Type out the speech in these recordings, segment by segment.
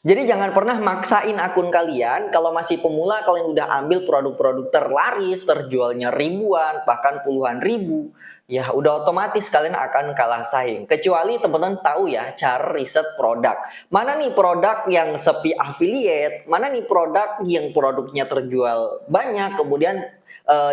Jadi jangan pernah maksain akun kalian kalau masih pemula kalian udah ambil produk-produk terlaris, terjualnya ribuan, bahkan puluhan ribu. Ya udah otomatis kalian akan kalah saing. Kecuali teman-teman tahu ya cara riset produk. Mana nih produk yang sepi affiliate, mana nih produk yang produknya terjual banyak, kemudian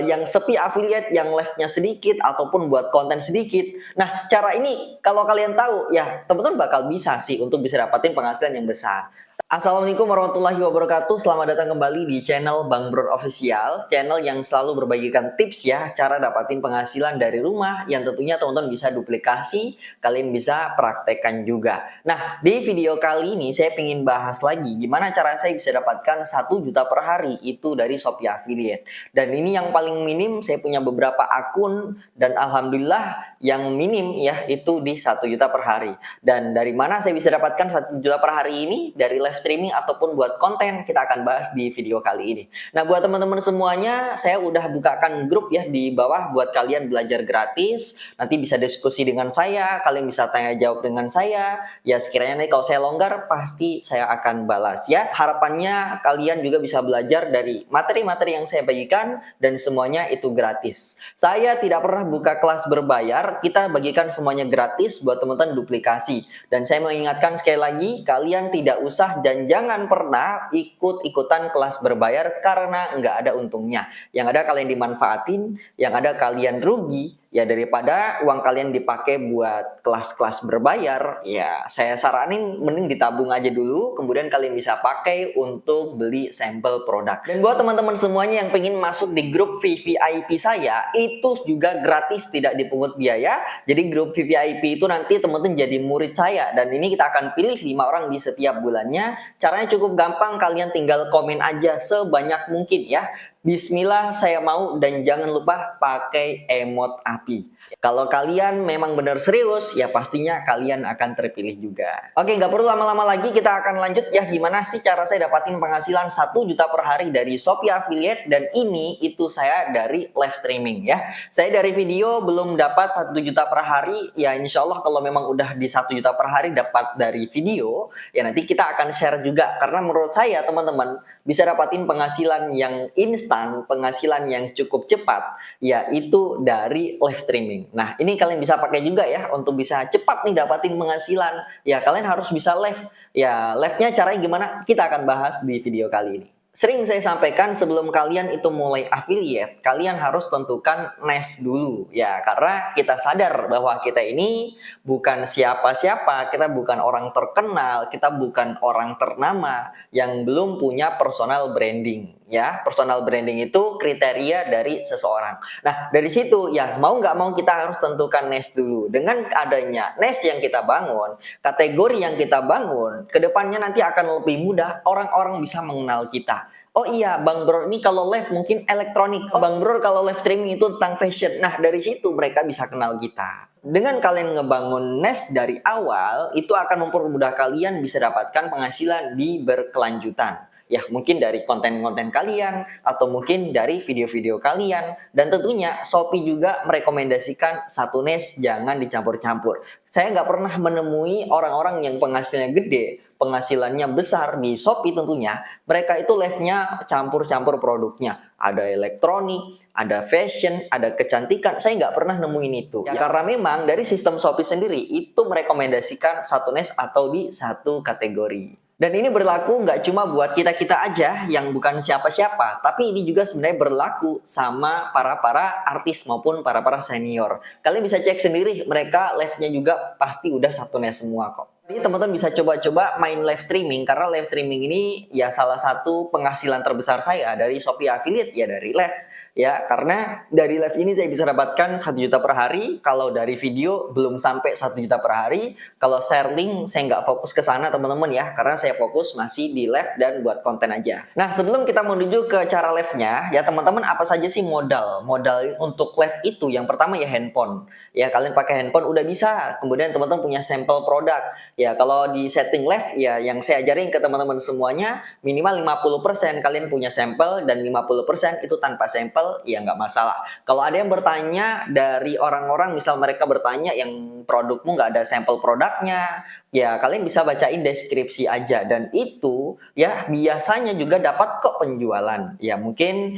yang sepi affiliate, yang live-nya sedikit ataupun buat konten sedikit. Nah, cara ini kalau kalian tahu ya teman-teman bakal bisa sih untuk bisa dapatin penghasilan yang besar. Assalamualaikum warahmatullahi wabarakatuh. Selamat datang kembali di channel Bang Bro Official, channel yang selalu berbagikan tips ya, cara dapatin penghasilan dari rumah yang tentunya teman-teman bisa duplikasi, kalian bisa praktekkan juga. Nah, di video kali ini saya ingin bahas lagi gimana cara saya bisa dapatkan 1 juta per hari itu dari Shopee Affiliate. Dan ini yang paling minim, saya punya beberapa akun dan alhamdulillah yang minim ya itu di 1 juta per hari. Dan dari mana saya bisa dapatkan 1 juta per hari ini? Dari live streaming ataupun buat konten, kita akan bahas di video kali ini. Nah, buat teman-teman semuanya, saya udah bukakan grup ya di bawah buat kalian belajar gratis. Nanti bisa diskusi dengan saya, kalian bisa tanya jawab dengan saya. Ya sekiranya nanti kalau saya longgar, pasti saya akan balas ya. Harapannya kalian juga bisa belajar dari materi-materi yang saya bagikan dan semuanya itu gratis. Saya tidak pernah buka kelas berbayar, kita bagikan semuanya gratis buat teman-teman duplikasi. Dan saya mengingatkan sekali lagi, kalian tidak usah dan jangan pernah ikut-ikutan kelas berbayar karena nggak ada untungnya. Yang ada kalian dimanfaatin, yang ada kalian rugi. Ya daripada uang kalian dipakai buat kelas-kelas berbayar, ya saya saranin mending ditabung aja dulu, kemudian kalian bisa pakai untuk beli sampel produk. Dan buat teman-teman semuanya yang pengen masuk di grup VVIP saya, itu juga gratis, tidak dipungut biaya. Jadi grup VVIP itu nanti teman-teman jadi murid saya, dan ini kita akan pilih 5 orang di setiap bulannya. Caranya cukup gampang, kalian tinggal komen aja sebanyak mungkin ya. Bismillah saya mau, dan jangan lupa pakai emot api. Kalau kalian memang benar serius, ya pastinya kalian akan terpilih juga. Oke, nggak perlu lama-lama lagi, kita akan lanjut ya. Gimana sih cara saya dapatin penghasilan 1 juta per hari dari Shopee Affiliate? Dan ini itu saya dari live streaming ya. Saya dari video belum dapat 1 juta per hari. Ya insya Allah kalau memang udah di 1 juta per hari dapat dari video, ya nanti kita akan share juga. Karena menurut saya teman-teman bisa dapatin penghasilan yang instan, penghasilan yang cukup cepat, yaitu dari live streaming. Nah, ini kalian bisa pakai juga ya untuk bisa cepat nih dapatin penghasilan. Ya, kalian harus bisa live. Ya, live-nya caranya gimana? Kita akan bahas di video kali ini. Sering saya sampaikan sebelum kalian itu mulai affiliate, kalian harus tentukan niche dulu ya, karena kita sadar bahwa kita ini bukan siapa-siapa, kita bukan orang terkenal, kita bukan orang ternama yang belum punya personal branding ya. Personal branding itu kriteria dari seseorang. Nah, dari situ ya mau nggak mau kita harus tentukan niche dulu. Dengan adanya niche yang kita bangun, kategori yang kita bangun, kedepannya nanti akan lebih mudah orang-orang bisa mengenal kita. Oh iya, Bang Bro ini kalau live mungkin elektronik. Bang Bro kalau live streaming itu tentang fashion. Nah, dari situ mereka bisa kenal kita. Dengan kalian ngebangun niche dari awal, itu akan mempermudah kalian bisa dapatkan penghasilan di berkelanjutan. Ya, mungkin dari konten-konten kalian, atau mungkin dari video-video kalian. Dan tentunya Shopee juga merekomendasikan satu niche jangan dicampur-campur. Saya nggak pernah menemui orang-orang yang penghasilannya gede, penghasilannya besar di Shopee tentunya, mereka itu live-nya campur-campur produknya. Ada elektronik, ada fashion, ada kecantikan. Saya nggak pernah nemuin itu. Ya, karena memang dari sistem Shopee sendiri itu merekomendasikan satu niche atau di satu kategori. Dan ini berlaku nggak cuma buat kita-kita aja yang bukan siapa-siapa, tapi ini juga sebenarnya berlaku sama para artis maupun para senior. Kalian bisa cek sendiri, mereka live-nya juga pasti udah satu niche semua kok. Jadi teman-teman bisa coba-coba main live streaming, karena live streaming ini ya salah satu penghasilan terbesar saya dari Shopee Affiliate ya, dari live ya. Karena dari live ini saya bisa dapatkan 1 juta per hari. Kalau dari video belum sampai 1 juta per hari. Kalau share link saya nggak fokus ke sana teman-teman ya, karena saya fokus masih di live dan buat konten aja. Nah, sebelum kita menuju ke cara live-nya ya teman-teman, apa saja sih modal untuk live itu? Yang pertama ya handphone ya, kalian pakai handphone udah bisa. Kemudian teman-teman punya sampel produk ya. Kalau di setting live ya, yang saya ajarin ke teman-teman semuanya, minimal 50% kalian punya sampel, dan 50% itu tanpa sampel ya nggak masalah. Kalau ada yang bertanya dari orang-orang, misal mereka bertanya yang produkmu nggak ada sampel produknya, ya kalian bisa bacain deskripsi aja. Dan itu ya biasanya juga dapat kok penjualan. Ya mungkin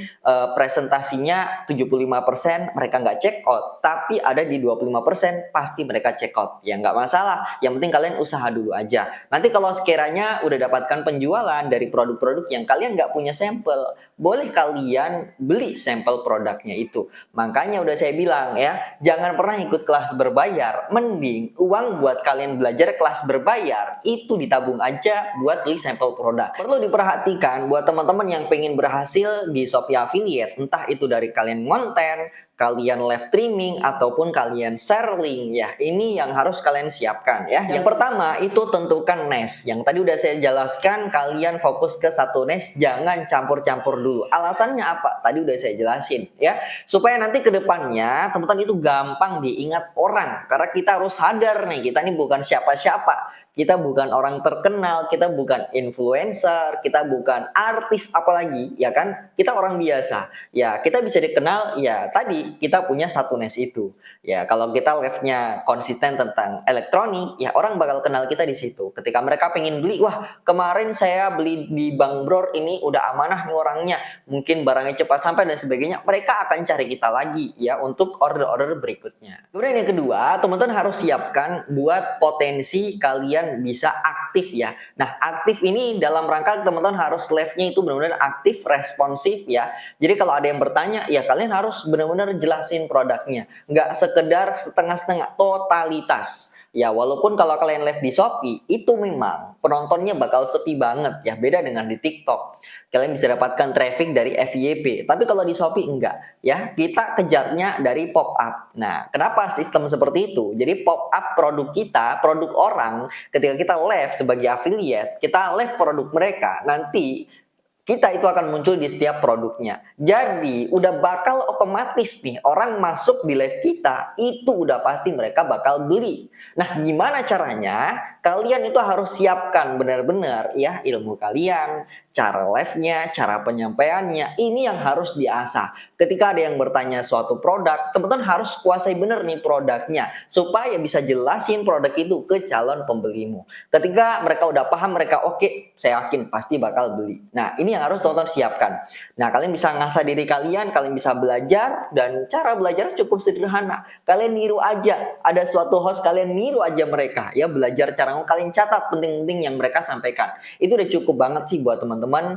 presentasinya 75% mereka nggak check out, tapi ada di 25% pasti mereka check out. Ya nggak masalah, yang penting kalian usaha dulu aja. Nanti kalau sekiranya udah dapatkan penjualan dari produk-produk yang kalian nggak punya sampel, boleh kalian beli sampel produknya itu. Makanya udah saya bilang ya, jangan pernah ikut kelas berbayar. Mending uang buat kalian belajar kelas berbayar itu ditabung aja buat beli sampel produk. Perlu diperhatikan buat teman-teman yang pengen berhasil di Shopee Affiliate, entah itu dari kalian konten, kalian live streaming, ataupun kalian share link. Ya, ini yang harus kalian siapkan ya. Yang pertama itu tentukan niche. Yang tadi udah saya jelaskan, kalian fokus ke satu niche, jangan campur-campur dulu. Alasannya apa? Tadi udah saya jelasin ya. Supaya nanti ke depannya teman-teman itu gampang diingat orang. Karena kita harus sadar nih, kita ini bukan siapa-siapa. Kita bukan orang terkenal, kita bukan influencer, kita bukan artis apalagi, ya kan? Kita orang biasa. Ya, kita bisa dikenal ya tadi kita punya satu niche itu. Ya, kalau kita live-nya konsisten tentang elektronik, ya orang bakal kenal kita di situ. Ketika mereka pengen beli, wah kemarin saya beli di Bang Bror ini udah amanah nih orangnya, mungkin barangnya cepat sampai dan sebagainya, mereka akan cari kita lagi ya untuk order-order berikutnya. Kemudian yang kedua, teman-teman harus siapkan buat potensi kalian bisa aktif ya. Nah, aktif ini dalam rangka teman-teman harus live-nya itu benar-benar aktif, responsif ya. Jadi kalau ada yang bertanya, ya kalian harus benar-benar jelasin produknya, nggak sekedar setengah-setengah, totalitas. Ya walaupun kalau kalian live di Shopee itu memang penontonnya bakal sepi banget ya, beda dengan di TikTok. Kalian bisa dapatkan traffic dari FYP, tapi kalau di Shopee enggak ya, kita kejarnya dari pop up. Nah, kenapa sistem seperti itu? Jadi pop up produk kita, produk orang, ketika kita live sebagai affiliate, kita live produk mereka, nanti kita itu akan muncul di setiap produknya. Jadi udah bakal otomatis nih orang masuk di live kita itu udah pasti mereka bakal beli. Nah, gimana caranya? Kalian itu harus siapkan benar-benar ya ilmu kalian, cara live-nya, cara penyampaiannya. Ini yang harus diasah. Ketika ada yang bertanya suatu produk, teman-teman harus kuasai benar nih produknya supaya bisa jelasin produk itu ke calon pembelimu. Ketika mereka udah paham, mereka oke, saya yakin pasti bakal beli. Nah, ini yang harus teman-teman siapkan. Nah, kalian bisa ngasah diri kalian bisa belajar, dan cara belajar cukup sederhana. Kalian niru aja, ada suatu host, kalian niru aja mereka ya, belajar cara kalian catat penting-penting yang mereka sampaikan. Itu udah cukup banget sih buat teman-teman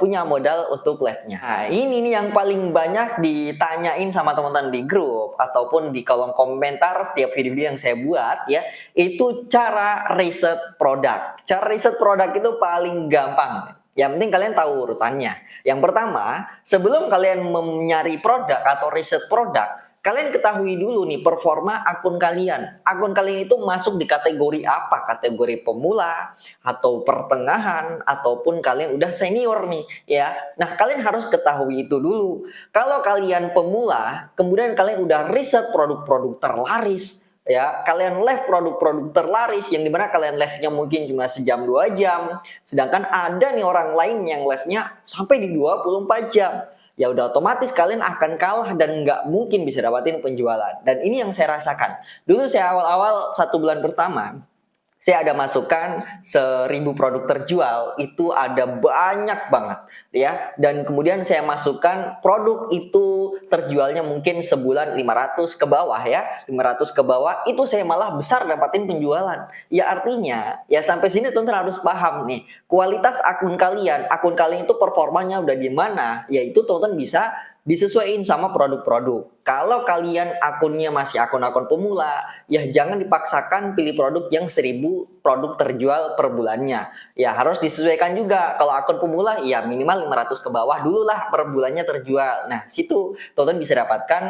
punya modal untuk live-nya. Nah, ini nih yang paling banyak ditanyain sama teman-teman di grup ataupun di kolom komentar setiap video yang saya buat ya, itu cara riset produk. Cara riset produk itu paling gampang. Yang penting kalian tahu urutannya. Yang pertama, sebelum kalian mencari produk atau riset produk, kalian ketahui dulu nih performa akun kalian. Akun kalian itu masuk di kategori apa? Kategori pemula, atau pertengahan, ataupun kalian udah senior nih ya. Nah, kalian harus ketahui itu dulu. Kalau kalian pemula, kemudian kalian udah riset produk-produk terlaris, ya, kalian live produk-produk terlaris yang dimana kalian live-nya mungkin cuma sejam 2 jam, sedangkan ada nih orang lain yang live-nya sampai di 24 jam. Ya udah otomatis kalian akan kalah dan nggak mungkin bisa dapatin penjualan. Dan ini yang saya rasakan. Dulu saya awal-awal 1 bulan pertama, saya ada masukkan 1000 produk terjual, itu ada banyak banget ya. Dan kemudian saya masukkan produk itu terjualnya mungkin sebulan 500 ke bawah ya, 500 ke bawah, itu saya malah besar dapatin penjualan. Ya artinya ya sampai sini teman-teman harus paham nih, kualitas akun kalian itu performanya udah gimana, yaitu teman-teman bisa disesuaikan sama produk-produk. Kalau kalian akunnya masih akun-akun pemula, ya jangan dipaksakan pilih produk yang 1000 produk terjual per bulannya. Ya harus disesuaikan juga. Kalau akun pemula, ya minimal 500 ke bawah dulu lah per bulannya terjual. Nah, situ teman-teman bisa dapatkan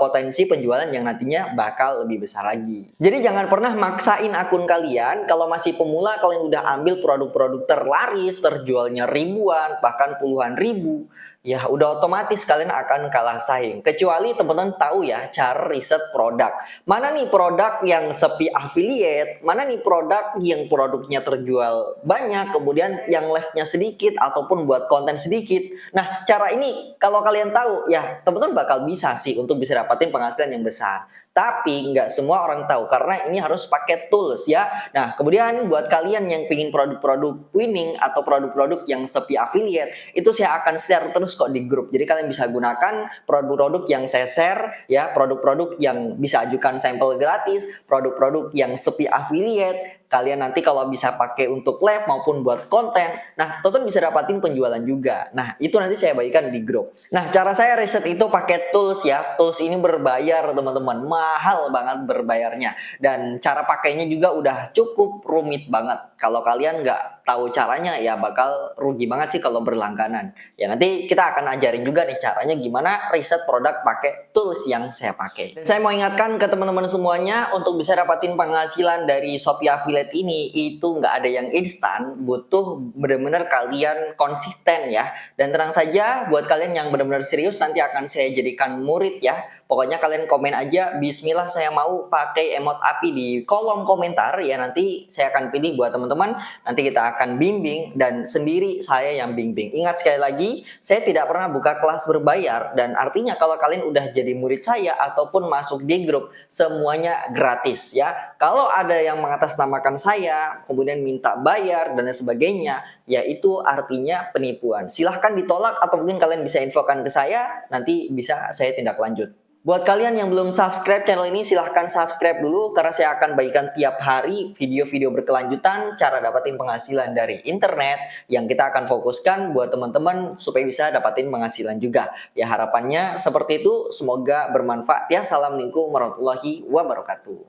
potensi penjualan yang nantinya bakal lebih besar lagi. Jadi jangan pernah maksain akun kalian. Kalau masih pemula, kalian udah ambil produk-produk terlaris, terjualnya ribuan, bahkan puluhan ribu. Ya udah otomatis kalian akan kalah saing. Kecuali teman-teman tahu ya cara riset produk. Mana nih produk yang sepi affiliate, mana nih produk yang produknya terjual banyak, kemudian yang live-nya sedikit ataupun buat konten sedikit. Nah, cara ini kalau kalian tahu ya teman-teman bakal bisa sih untuk bisa dapatin penghasilan yang besar. Tapi nggak semua orang tahu karena ini harus pakai tools ya. Nah, kemudian buat kalian yang pingin produk-produk winning atau produk-produk yang sepi affiliate, itu saya akan share terus kok di grup. Jadi kalian bisa gunakan produk-produk yang saya share ya, produk-produk yang bisa ajukan sampel gratis, produk-produk yang sepi affiliate. Kalian nanti kalau bisa pakai untuk live maupun buat konten, nah Tonton bisa dapatin penjualan juga. Nah, itu nanti saya bagikan di grup. Nah, cara saya riset itu pakai tools ya. Tools ini berbayar teman-teman, mahal banget berbayarnya. Dan cara pakainya juga udah cukup rumit banget. Kalau kalian nggak tahu caranya ya bakal rugi banget sih kalau berlangganan. Ya nanti kita akan ajarin juga nih caranya gimana riset produk pakai tools yang saya pakai. Dan saya mau ingatkan ke teman-teman semuanya untuk bisa dapatin penghasilan dari Shopee Affiliate ini itu nggak ada yang instan, butuh bener-bener kalian konsisten ya. Dan tenang saja buat kalian yang benar-benar serius nanti akan saya jadikan murid ya. Pokoknya kalian komen aja Bismillah saya mau pakai emot api di kolom komentar ya, nanti saya akan pilih buat teman-teman, nanti kita akan bimbing dan sendiri saya yang bimbing. Ingat sekali lagi, saya tidak pernah buka kelas berbayar dan artinya kalau kalian udah jadi murid saya ataupun masuk di grup semuanya gratis ya. Kalau ada yang mengatasnamakan saya kemudian minta bayar dan lain sebagainya, ya itu artinya penipuan. Silahkan ditolak atau mungkin kalian bisa infokan ke saya, nanti bisa saya tindak lanjut. Buat kalian yang belum subscribe channel ini, silahkan subscribe dulu karena saya akan bagikan tiap hari video-video berkelanjutan cara dapatin penghasilan dari internet yang kita akan fokuskan buat teman-teman supaya bisa dapatin penghasilan juga. Ya harapannya seperti itu, semoga bermanfaat ya. Assalamualaikum warahmatullahi wabarakatuh.